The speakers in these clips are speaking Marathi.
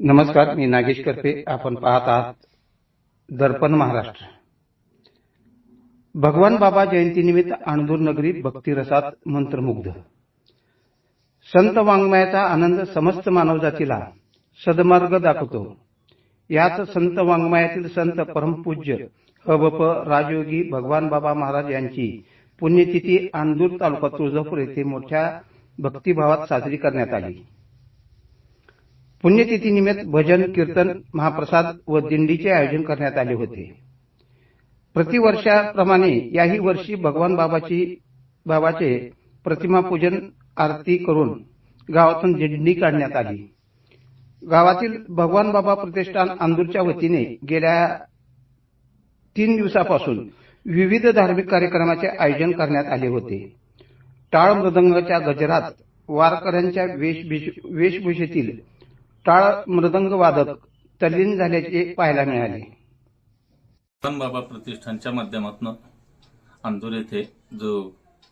नमस्कार, मी नागेश करपे. आपण पाहत आहात दर्पण महाराष्ट्र. भगवान बाबा जयंतीनिमित्त अणदूर नगरी भक्तिरसात मंत्रमुग्ध. संत वाङ्मयाचा आनंद समस्त मानवजातीला सदमार्ग दाखवतो. याच संत वाङ्मयातील संत परमपूज्य हबप राजयोगी भगवान बाबा महाराज यांची पुण्यतिथी अणदूर तालुका तुळजापूर येथे मोठ्या भक्तिभावात साजरी करण्यात आली. पुण्यतिथीनिमित्त भजन, कीर्तन, महाप्रसाद व दिंडीचे आयोजन करण्यात आले होते. प्रतिवर्षाप्रमाणे याही वर्षी भगवान बाबाचे प्रतिमा पूजन, आरती करून गावातून दिंडी काढण्यात आली. गावातील भगवान बाबा प्रतिष्ठान अणदूरच्या वतीने गेल्या 3 दिवसापासून विविध धार्मिक कार्यक्रमाचे आयोजन करण्यात आले होते. टाळ मृदंगाच्या गजरात वारकऱ्यांच्या वेशभूषेतील टाळ मृदंग वादक तल्लीन झाल्याचे पाहायला मिळाले. भगवान बाबा प्रतिष्ठानच्या माध्यमातून अणदूर येथे जो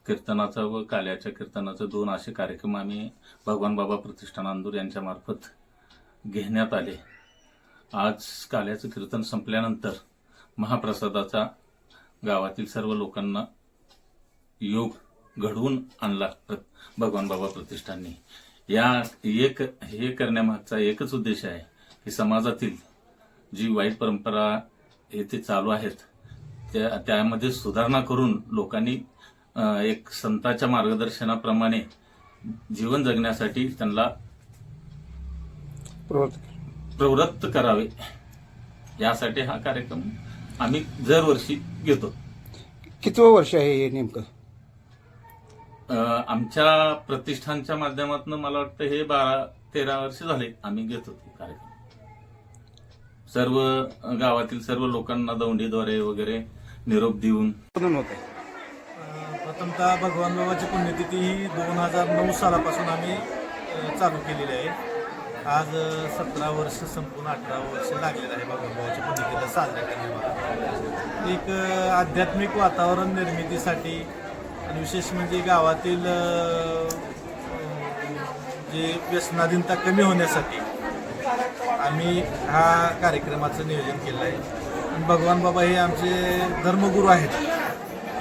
कीर्तनाचा व काल्याच्या कीर्तनाचे 2 असे कार्यक्रम आम्ही भगवान बाबा प्रतिष्ठान अणदूर यांच्या मार्फत घेण्यात आले. आज काल्याचं कीर्तन संपल्यानंतर महाप्रसादाचा गावातील सर्व लोकांना योग घडवून आणला भगवान बाबा प्रतिष्ठानने. हे करण्यामागचा एकच उद्देश आहे की समाजातील जी वाईट परंपरा येथे चालू आहेत त्यामध्ये सुधारणा करून लोकांनी एक संतांच्या मार्गदर्शनाप्रमाणे जीवन जगण्यासाठी त्यांना प्रवृत्त करावे, यासाठी हा कार्यक्रम आम्ही दरवर्षी घेतो. कितवं वर्ष आहे हे नेमकं? आमच्या प्रतिष्ठानच्या माध्यमातून मला वाटतं हे 12-13 वर्ष झाले आम्ही घेतो कार्यक्रम. सर्व गावातील सर्व लोकांना दौंडीद्वारे वगैरे निरोप देऊन प्रथमतः भगवान बाबाची पुण्यतिथी ही 2009 सालापासून आम्ही चालू केलेली आहे. आज 17 वर्ष संपूर्ण 18 वर्ष लागलेलं आहे भगवान बाबाच्या पुण्यतिथीला साजरा करण्याला. एक आध्यात्मिक वातावरण निर्मितीसाठी आणि विशेष म्हणजे गावातील जे व्यसनाधीनता कमी होण्यासाठी आम्ही हा कार्यक्रमाचं नियोजन केलं आहे. आणि भगवान बाबा हे आमचे धर्मगुरू आहेत.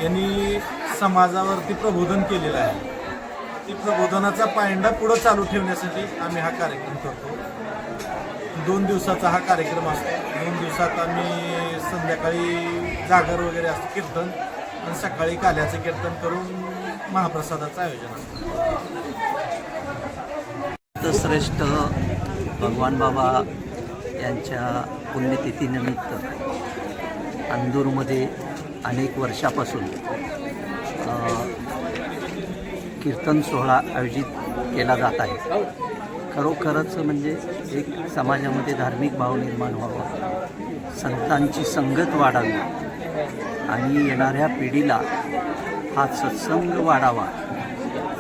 यांनी समाजावरती प्रबोधन केलेलं आहे. ती प्रबोधनाचा पायंडा पुढं चालू ठेवण्यासाठी आम्ही हा कार्यक्रम करतो. 2 दिवसाचा हा कार्यक्रम असतो. 2 दिवसात आम्ही संध्याकाळी जागर वगैरे असतं कीर्तन आणि सकाळी काल्याचं कीर्तन करून महाप्रसादाचं आयोजन असतं. श्रेष्ठ भगवान बाबा यांच्या पुण्यतिथीनिमित्त अणदूरमध्ये अनेक वर्षापासून कीर्तन सोहळा आयोजित केला जात आहे. खरोखरच म्हणजे एक समाजामध्ये धार्मिक भाव निर्माण व्हावा, संतांची संगत वाढावी आणि येणाऱ्या पिढीला हा सत्संग वाढावा,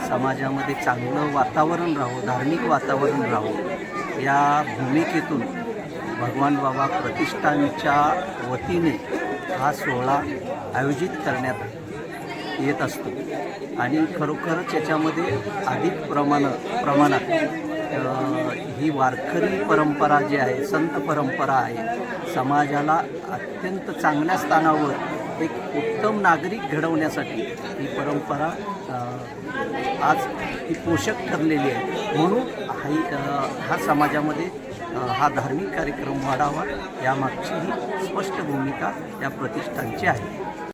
समाजामध्ये चांगलं वातावरण राहावं, धार्मिक वातावरण राहावं, या भूमिकेतून भगवान बाबा प्रतिष्ठानच्या वतीने हा सोहळा आयोजित करण्यात येत असतो. आणि खरोखरच याच्यामध्ये अधिक प्रमाणात ही वारकरी परंपरा जी आहे, संत परंपरा आहे, समाजाला अत्यंत चांगल्या स्थानावर एक उत्तम नागरिक घडवण्यासाठी ही परंपरा आज ही पोषक ठरलेली आहे. म्हणून हा समाजामध्ये हा धार्मिक कार्यक्रम वाढावा यामागची ही स्पष्ट भूमिका या प्रतिष्ठानची आहे.